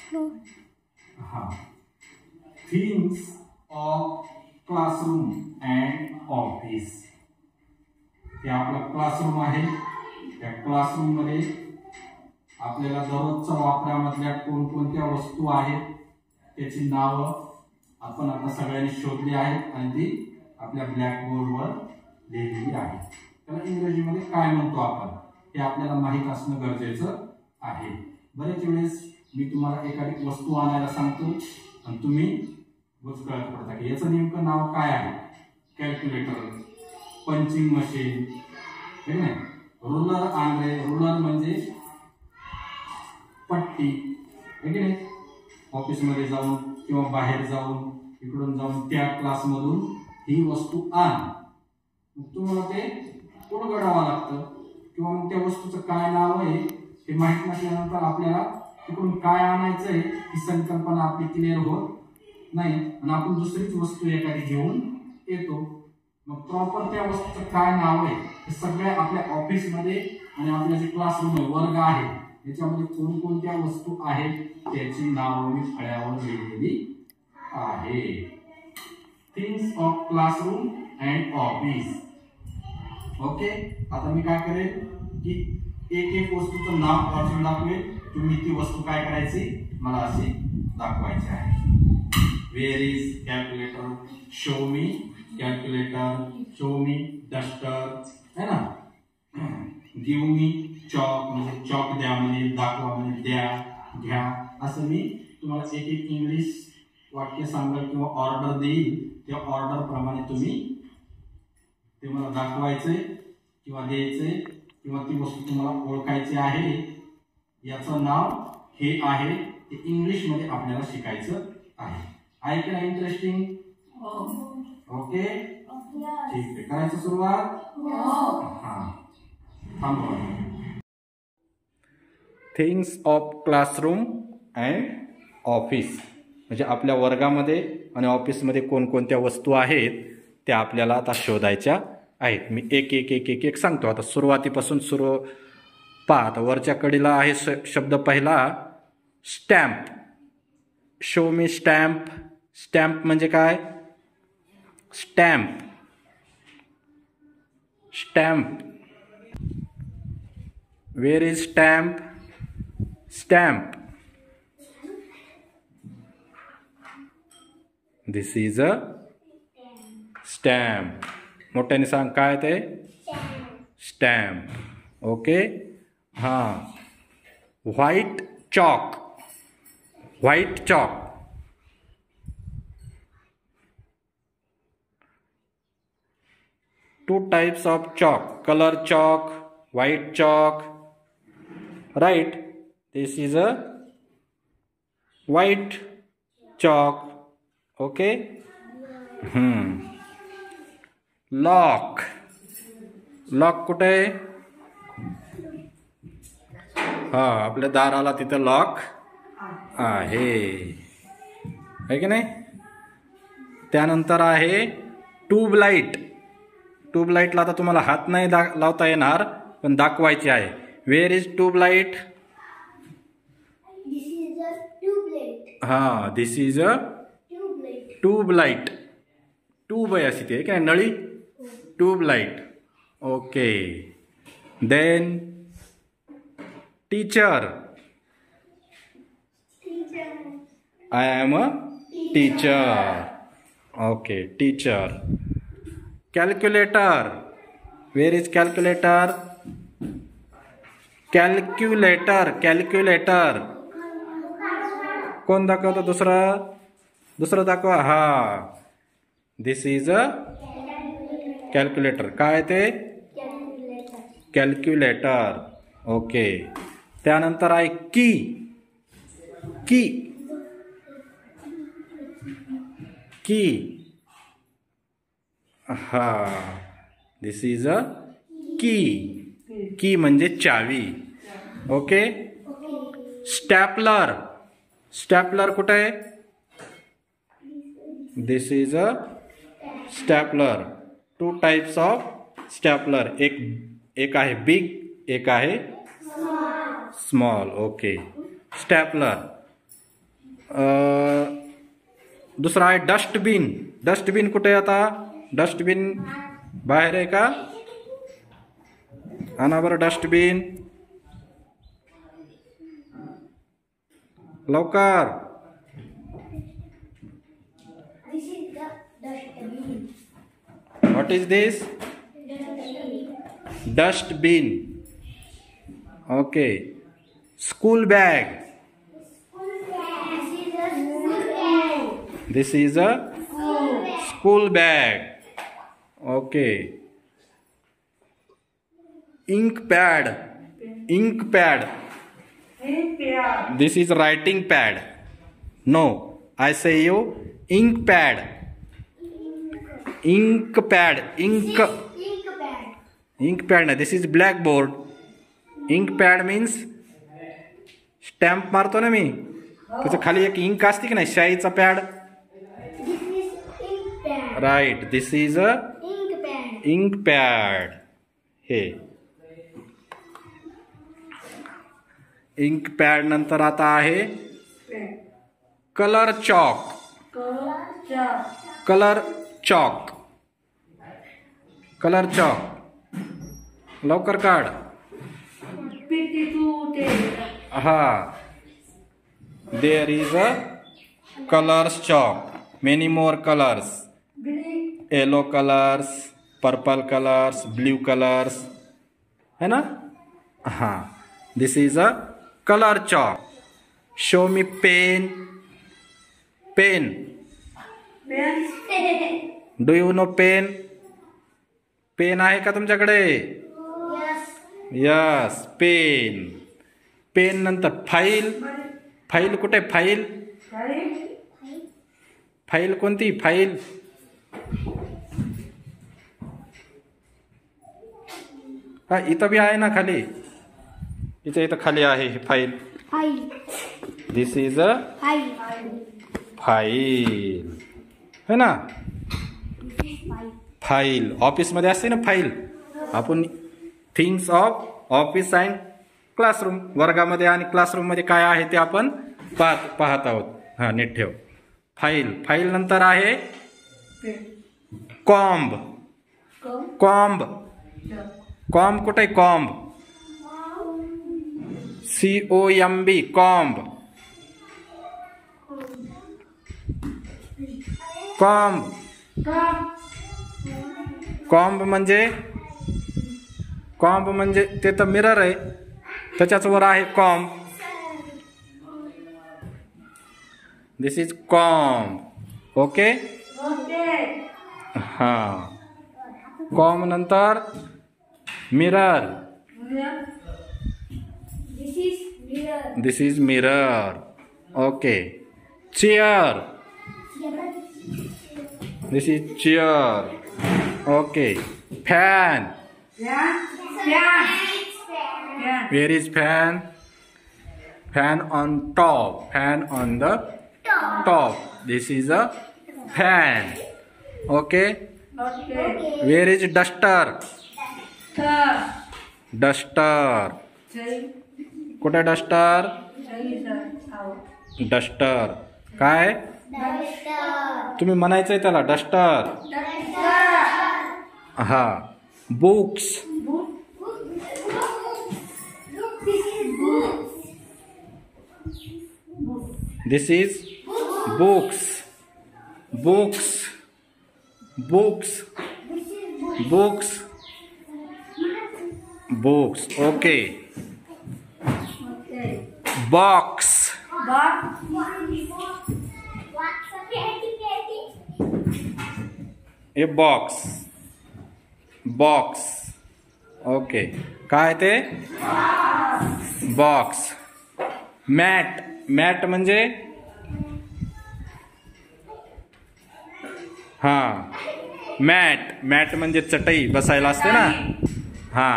हाँ, things of classroom and office. हे आपलं क्लासरूम आहे. त्या क्लासरूम मध्ये आपल्याला दररोजच्या वापरामधल्या कोणकोणत्या वस्तू आहेत त्याची नावं आपण आता सगळ्यांनी शोधली आहेत आणि ती आपल्या ब्लॅकबोर्डवर लिहिलेली आहे. त्याला इंग्रजीमध्ये काय म्हणतो आपण हे आपल्याला माहित असणं गरजेचं आहे. बरेच वेळेस मी तुम्हाला एखादी वस्तू आणायला सांगतो आणि तुम्ही बुचकळत पडता की याचं नेमकं नाव काय आहे. कॅल्क्युलेटर, पंचिंग मशीन, हे नाही, रुलर आणले. रुलर म्हणजे पट्टी, हे की नाही. ऑफिसमध्ये जाऊन किंवा बाहेर जाऊन इकडून जाऊन त्या क्लासमधून ही वस्तू आण, मग तुम्हाला ते उलगडावं लागतं किंवा मग त्या वस्तूचं काय नाव आहे हे माहीत नसल्यानंतर आपल्याला तिकडून काय आणायचंय ही संकल्पना आपली क्लिअर होत नाही आणि आपण दुसरीच वस्तू एखादी घेऊन येतो. मग प्रॉपर त्या वस्तूचं काय नाव आहे हे सगळ्या आपल्या ऑफिसमध्ये आणि आपल्या जे क्लासरूम आहे, वर्ग आहे, याच्यामध्ये कोणकोणत्या वस्तू आहेत त्याची नावं मी फळ्यावर लिहिलेली आहे. Things of classroom and office. Okay, आता मी काय करेन की एक एक वस्तूचं नाव वाचून दाखवेल. तुम्ही ती वस्तू काय करायची मला अशी दाखवायची आहे. Where is calculator, show me calculator, show me duster, है ना. गिव्ह मी चॉक, म्हणजे चॉक द्या, म्हणजे दाखवा, म्हणजे द्या, घ्या. असं मी तुम्हाला एक एक इंग्लिश वाक्य सांगेल किंवा ऑर्डर देईल. त्या ऑर्डर प्रमाणे तुम्ही ते मला दाखवायचे किंवा द्यायचे किंवा ती वस्तू तुम्हाला ओळखायची आहे. याचं नाव हे आहे ते इंग्लिश मध्ये आपल्याला शिकायचं आहे. आहे की नाही इंटरेस्टिंग? ओके, ठीक आहे, करायचं सुरुवात. हा, थांबवा. Things of classroom and office म्हणजे आपल्या वर्गामध्ये आणि ऑफिसमध्ये कोणकोणत्या वस्तू आहेत त्या आपल्याला आता शोधायच्या आहेत. मी एक एक एक एक एक सांगतो. आता सुरुवातीपासून सुरू पहा. आता वरच्या कडीला आहे शब्द पहिला स्टॅम्प. शो मी स्टॅम्प. स्टॅम्प म्हणजे काय? Stamp, stamp. Where is stamp? Stamp. This is a stamp. मोठ्याने सांग काय ते? स्टॅम्प. ओके. हां, white chalk. White chalk. Two types of chalk, color chalk, white chalk, right? This is a white chalk. Okay. Lock. Lock कुठे? हा, आपल्या दाराला तिथं lock आहे, है की नाही. त्यानंतर आहे ट्यूबलाईट. ट्यूबलाईटला आता तुम्हाला हात नाही लावता येणार पण दाखवायची आहे. Where is tubelight? हा, this is a tubelight. Tube आहे अशी ती, काय नळी, tubelight. Okay. Then teacher. I am a teacher. Okay, teacher. Calculator. Where is calculator? Calculator. Calculator. कोण दाखवतो? दुसरं दाखवा. हा, दिस इज अ कॅल्क्युलेटर. काय ते? कॅल्क्युलेटर. ओके. त्यानंतर आहे की. की. की. हा, दिस इज अ की. की म्हणजे चावी. ओके. स्टॅपलर. स्टॅपलर कुठे आहे? This is a stapler. Two types of stapler. एक आहे बिग, एक आहे स्मॉल. ओके. स्टॅपलर. दुसरा आहे डस्टबिन. डस्टबिन कुठे आहे आता? डस्टबिन बाहेर आहे का? आणा बरं डस्टबिन लवकर. What is this? Dustbin. Okay. School bag. This is a school bag. Okay. Ink pad. Ink pad. This is writing pad. No, I say you ink pad. Ink pad. Ink pad. This is blackboard. Ink pad means stamp मारतो ना मी, त्याच्या खाली एक Inc असते की नाही, शाईचा pad. Right. This is a ink pad. हे इंक पॅड. नंतर आता आहे colour chalk. Colour chalk. Colour chalk लवकर काढ. हा. There is a colours chalk. Many more colours. Yellow colours, purple colours, blue colours है ना. हा. This is a color chalk. Show me pen. Pen. Do you know pen? Pen आहे का तुमच्याकडे? Yes. Pen. Pen. नंतर file. File कुठे? File. File कोणती? File. हा इथं बी आहे ना खाली. इथं खाली आहे file. This is a file है ना. फाईल ऑफिस मध्ये असते ना फाईल. आपण things of office and classroom, वर्गामध्ये आणि क्लासरूम मध्ये काय आहे ते आपण पाहत आहोत. हा नीट ठेव. फाईल. फाईल नंतर आहे कॉम्ब. कॉम्ब. कॉम्ब कुठे? Comb. COMB. Comb. Comb. Comb म्हणजे ते तर मिरर आहे, त्याच्याच वर आहे comb. This is comb. Okay. हा. कॉम्ब नंतर mirror. This is mirror. Okay. Chair. This is chair. Okay. Fan. Where is fan? Fan on top. Fan on the top. This is a fan. Okay. Where is duster? Duster. कुठे duster? Duster. काय तुम्ही म्हणायचंय त्याला? Duster. हा. Books. This is books. Books. Books. Books. Books. Okay. Box. हे box. Box. Okay. काय ते? Box. Mat. Mat म्हणजे हा मॅट. मॅट म्हणजे चटई बसायला असते ना. हा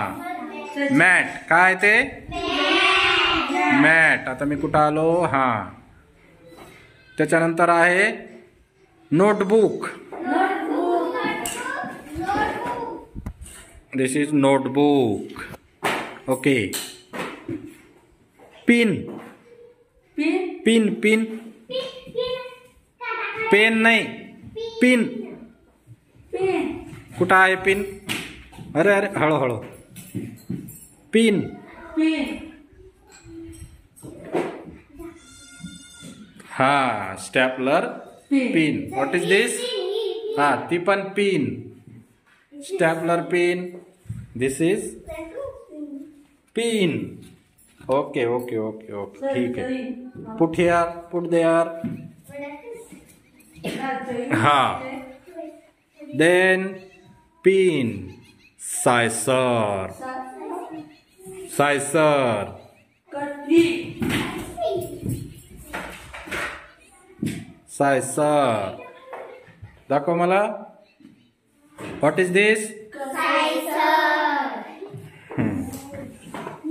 मॅट. काय ते? मॅट. आता मी कुठं आलो? हा. त्याच्यानंतर आहे notebook. This is notebook. Okay. Pin. Pin. Pin. Pen नाही, पिन. कुठं आहे पिन? अरे अरे हळूहळू. पिन. हा, stapler pin. What is this? हा, ती पण pin. Stapler pin. This is pin. Okay okay okay okay, ठीक आहे. Put here, put there. हा, then pin. Scissor. Scissor. Scissor. दाखव मला. What is this?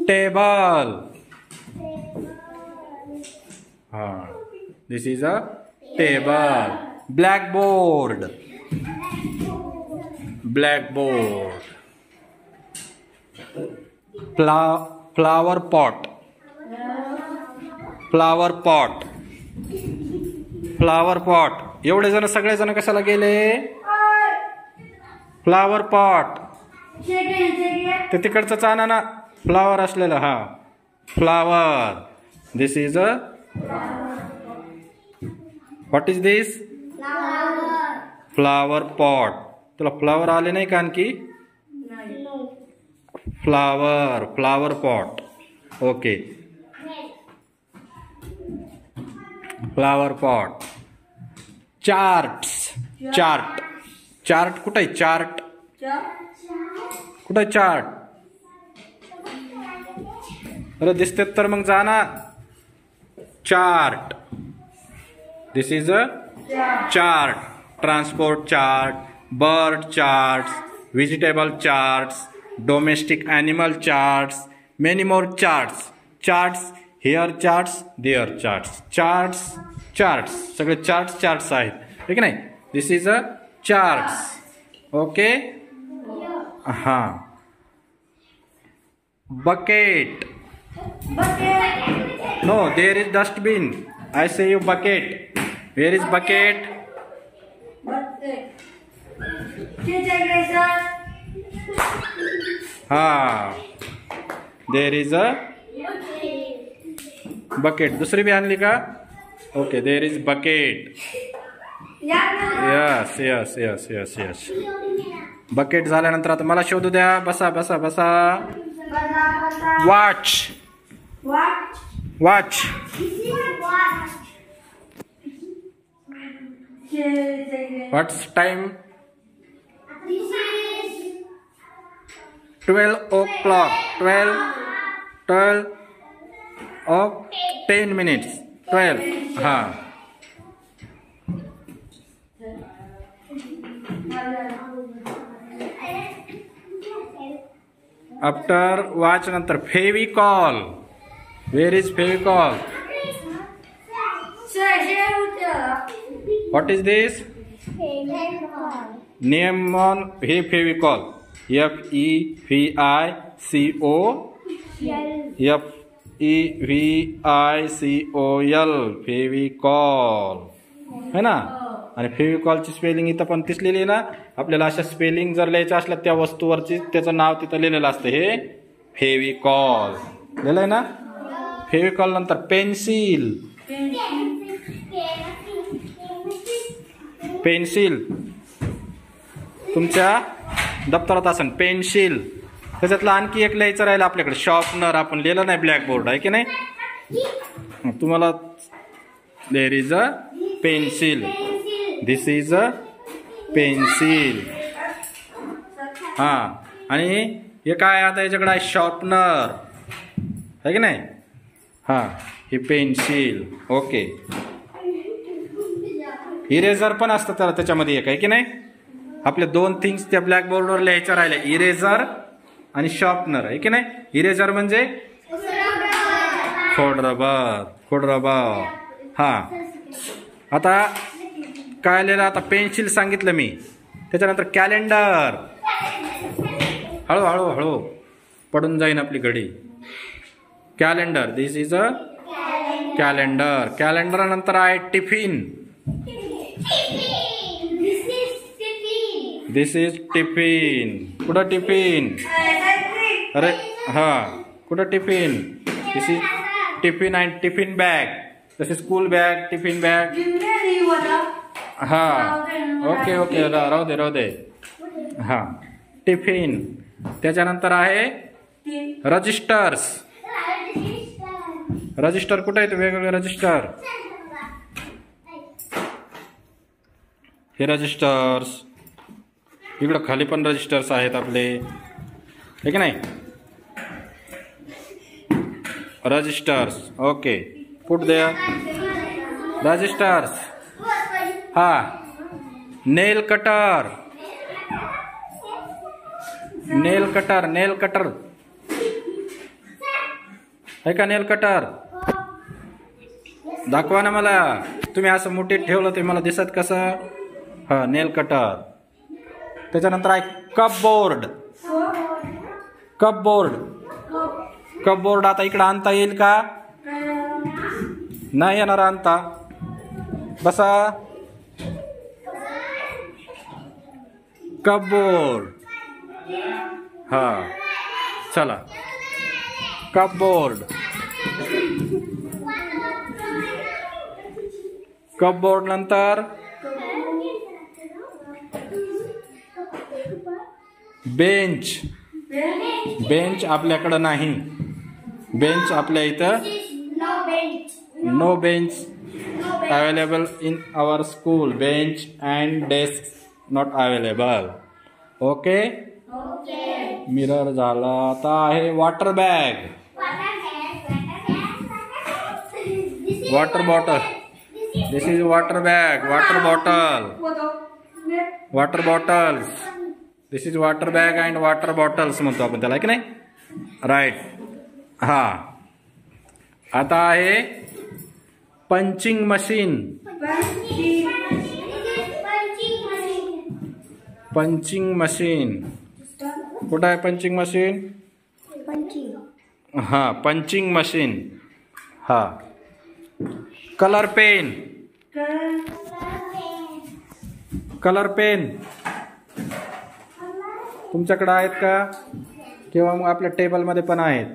टेबल. हा, this is a table. Blackboard. Blackboard. Flower pot. Flower pot. Flower pot. एवढे जण, सगळे जण कशाला गेले? Flower pot. ते तिकडचंच आणा ना, फ्लावर असलेलं. हा, flower. This is a. What is this? Flower pot. तुला फ्लावर आले नाही का आणखी? Flower. Flower pot. Okay. Flower pot. Chart. Chart. Chart कुठं आहे? चार्ट कुठं आहे? चार्ट. अरे दिसते तर मग जा ना. Chart. This is a chart. Transport chart, bird charts, vegetable charts, domestic animal charts, many more charts. Charts, here charts, there charts. Charts, charts, सगळे चार्ट्स चार्ट्स आहेत, ठीक आहे नाही? This is a charts. Okay. हा. Bucket. No, there is dustbin. I say you bucket. Where is bucket? हा, there is a bucket. दुसरी बी आणली का? Okay, there is bucket. Yes yes yes yes yes. Bucket झाल्यानंतर आता मला शोधू द्या. बसा बसा बसा. Watch. Watch. What's time? 12 o'clock. 12 of 10 minutes. 12. हा. आफ्टर वॉच नंतर Fevicol. Where is Fevicol? What is this? Name on हे फेविकॉल. FEVICOL. फेविकॉल है ना. आणि फेविकॉलची स्पेलिंग इथं पण तीच लिहिली ना. आपल्याला अशा स्पेलिंग जर लिहायच्या असल्या त्या वस्तूवरची त्याचं नाव तिथं लिहिलेलं असतं. हे फेविकॉल लिहिलंय ना. फेविकॉल नंतर पेन्सिल. पेन्सिल तुमच्या दप्तरात असेल. पेन्सिल. त्याच्यातलं आणखी एक लिहायचं राहिलं आपल्याकडे, शॉर्पनर. आपण लिहिलं नाही ब्लॅकबोर्ड, आहे की नाही? तुम्हाला there is a pencil. This is a pencil. हा. आणि हे काय आता याच्याकडे आहे? शॉर्पनर, आहे की नाही? हा, ही पेन्सिल. ओके. इरेझर पण असतं तर त्याच्यामध्ये एक, आहे की नाही? आपले दोन थिंग्स त्या ब्लॅकबोर्डवर लिहायच्या राहिल्या, इरेझर आणि शॉर्पनर, आहे की नाही? इरेझर म्हणजे खोडरबर. खोडरबर. हा. आता काय लिहिलं? आता पेन्सिल सांगितलं मी. त्याच्यानंतर कॅलेंडर. हळू हळू हळू पडून जाईन आपली घडी. Calendar. This is a calendar. Calendar नंतर आहे टिफिन. This is tiffin. कुठं टिफिन? अरे हा, कुठं tiffin? This is tiffin and tiffin bag. This is school bag, tiffin bag. हा, ओके ओके, राहू दे. हा, टिफिन. त्याच्यानंतर आहे रजिस्टर्स. रजिस्टर कुठे आहेत? वेगवेगळे रजिस्टर. हे रजिस्टर्स. इकडं खाली पण रजिस्टर्स आहेत आपले, हे की नाही? Registers. Okay, put there registers. हा, नेल कटर. नेल कटर आहे का? नेल कटर दाखवा ना मला. तुम्ही असं मुठीत ठेवलं ते मला दिसत कसं? हा, नेल कटर. त्याच्यानंतर आहे कपबोर्ड. कपबोर्ड आता इकडं आणता येईल का? नाही येणार आणता. बसा. कपबोर्ड. हा, चला. कपबोर्ड. कपबोर्ड नंतर बेंच. बेंच आपल्याकडं नाही. बेंच आपल्या इथं no bench available in our school. Bench and desk not available. Okay. Mirror झाला. आता आहे water bag. Water bottle. This is water bag. Water bottles. This is water bag and water bottles म्हणतो आपण त्याला, की नाही? राईट. हा, आता आहे पंचिंग मशीन. पंचिंग मशीन कुठं आहे? Punching machine. हा, पंचिंग मशीन. हा, कलर पेन. कलर पेन तुमच्याकडे आहेत का? किंवा मग आपल्या टेबलमध्ये पण आहेत.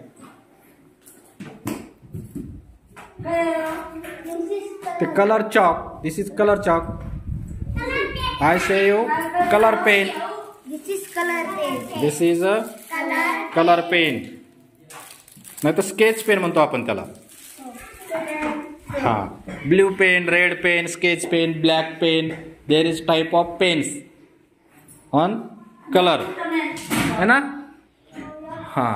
ते colour chalk. This is colour chalk. I say you colour pen. This is a colour pen. नाही तर स्केच पेन म्हणतो आपण त्याला. हा, blue pen, red pen, sketch pen, black pen. There is type of pens on colour, है ना? हा,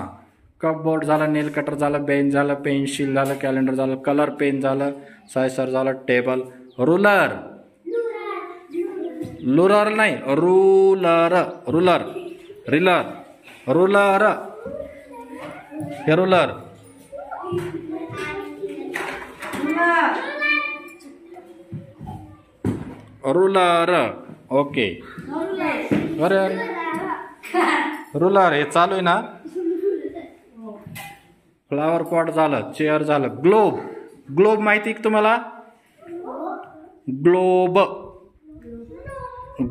cupboard झालं, नेल कटर झालं, बेंच झालं, पेन्सिल झालं, कॅलेंडर झालं, कलर पेन झालं, सायसर झालं, टेबल. रुलर. लुरर नाही, रुलर. रुलर. हे रुलर. रुलर. ओके. अरे रुलर हे चालू आहे ना. फ्लावर पॉट झालं, चेअर झालं. ग्लोब. ग्लोब माहिती का तुम्हाला? ग्लोब.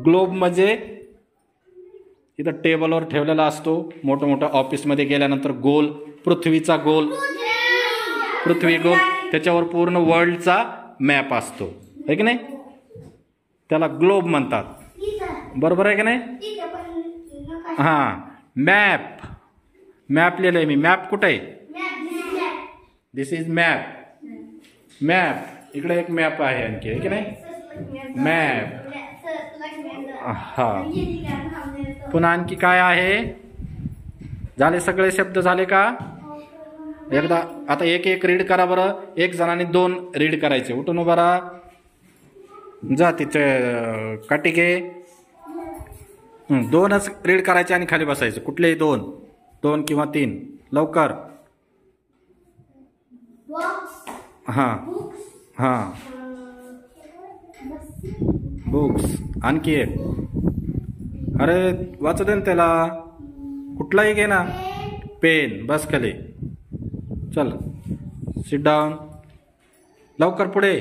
ग्लोब म्हणजे इथं टेबलवर ठेवलेला असतो. मोठं मोठं ऑफिसमध्ये गेल्यानंतर गोल, पृथ्वीचा गोल, पृथ्वी गोल, त्याच्यावर पूर्ण वर्ल्डचा मॅप असतो, आहे की नाही? त्याला ग्लोब म्हणतात. बरोबर आहे की नाही? हा, मॅप. मॅप लिहिलंय मी. मॅप कुठे आहे? This is map. मॅप. इकडे एक मॅप आहे आणखी, आहे की नाही? मॅप. हा, पुन्हा आणखी काय आहे? झाले सगळे शब्द झाले का? एकदा आता एक एक रीड करा बरं. एक जणांनी 2 रीड करायचे. उठून उभा राहा. जा तिथे काठी घे. 2च रीड करायचे आणि खाली बसायचं. कुठलेही 2 किंवा 3. लवकर. हा हा, बुक्स. आणखी एक. अरे वाचू दे ना त्याला. कुठलाही घे ना. पेन. बस खाली. चल, सिट डाऊन. लवकर पुढे.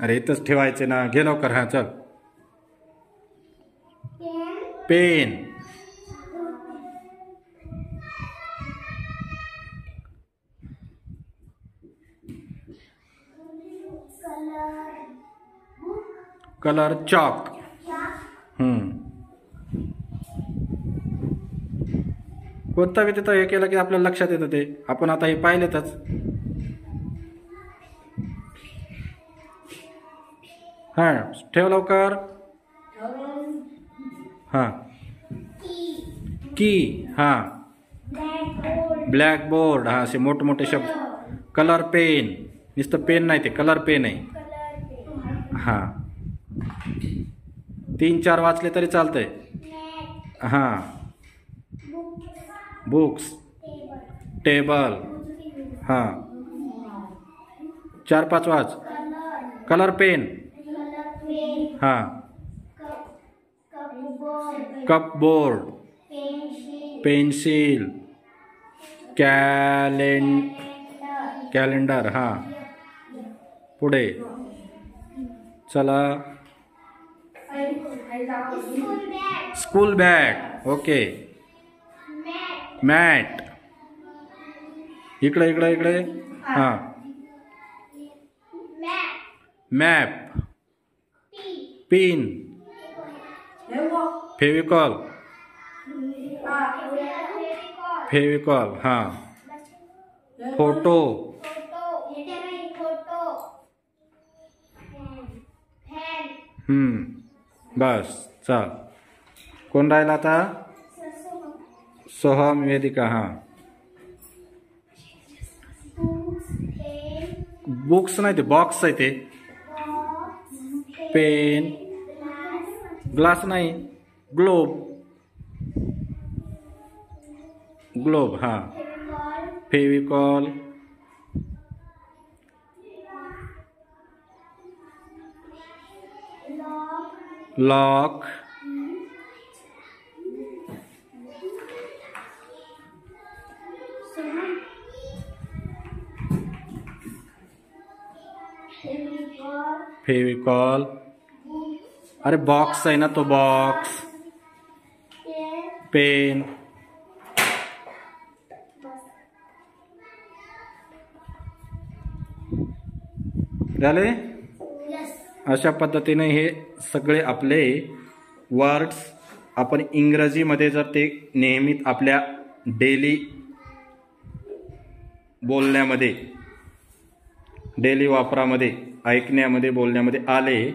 अरे इथंच ठेवायचे ना, घे लवकर. हा चल. पेन. Colour chalk. कोणता बी तिथं हे केलं की आपल्याला लक्षात येतं ते. आपण आता हे पाहिलेतच. हा ठेव लवकर. हा की. हा ब्लॅक बोर्ड. हा असे मोठमोठे शब्द. Colour pen. नुसतं पेन नाही, ते कलर पेन आहे. हा 3-4 वाचले तरी चालतंय. हा बुक्स. टेबल. हा 4-5 वाच. Colour pen. हा कप बोर्ड. पेन्सिल. कॅलेंडर. हा पुढे चला. School bag. ओके. मॅट. इकडे. हा मॅप. पिन. फेविकॉल. हा फोटो. बस चल. कोण राहिला आता? सोहम, वेदिका. हा बुक्स नाही, ते बॉक्स आहे ते. पेन. ग्लास नाही, ग्लोब. हा फेविकॉल. लॉक. फेविकॉल. अरे बॉक्स आहे ना तो, बॉक्स. पेन. झाले. अशा पद्धतीने हे सगळे आपले वर्ड्स आपण इंग्रजीमध्ये जर ते नेहमीच आपल्या डेली बोलण्यामध्ये, डेली वापरामध्ये, ऐकण्यामध्ये, बोलण्यामध्ये आले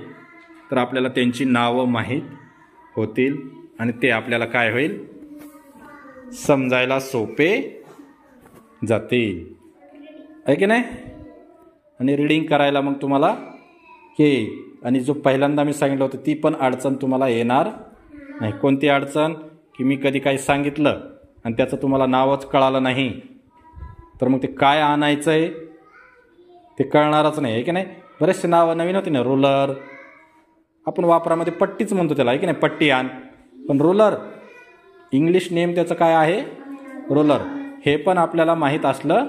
तर आपल्याला त्यांची नावं माहीत होतील आणि ते आपल्याला काय होईल, समजायला सोपे जातील, आहे की नाही. आणि रीडिंग करायला मग तुम्हाला आणि जो पहिल्यांदा मी सांगितलं होतं ती पण अडचण तुम्हाला येणार नाही. कोणती अडचण? की मी कधी काही सांगितलं आणि त्याचं तुम्हाला नावच कळालं नाही तर मग ते काय आणायचं आहे ते कळणारच नाही, आहे की नाही. बरेचसे नावं नवीन होते ना, रोलर. आपण वापरामध्ये पट्टीच म्हणतो त्याला, आहे की नाही, पट्टी आण. पण रोलर इंग्लिश नेम त्याचं काय आहे, रोलर. हे पण आपल्याला माहीत असलं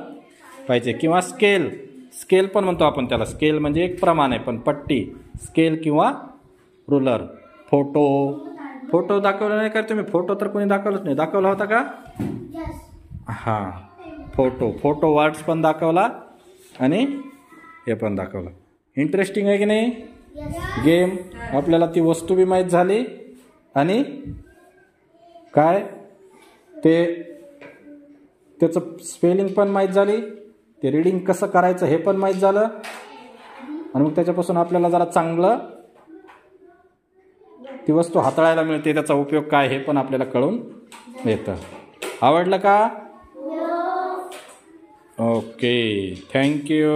पाहिजे. किंवा स्केल. स्केल पण म्हणतो आपण त्याला. स्केल म्हणजे एक प्रमाण आहे, पण पट्टी स्केल किंवा रुलर. फोटो दाखवला नाही का तुम्ही? फोटो तर कोणी दाखवलंच नाही. दाखवला होता का? हां फोटो वर्ड्स पण दाखवला आणि हे पण दाखवलं. इंटरेस्टिंग आहे की नाही गेम. आपल्याला ती वस्तू बी माहीत झाली आणि काय ते त्याचं स्पेलिंग पण माहीत झाली, ते रीडिंग कसं करायचं हे पण माहीत झालं आणि मग त्याच्यापासून आपल्याला जरा चांगलं ती वस्तू हाताळायला मिळते, त्याचा उपयोग काय हे पण आपल्याला कळून येतं. आवडलं का? Okay, thank you.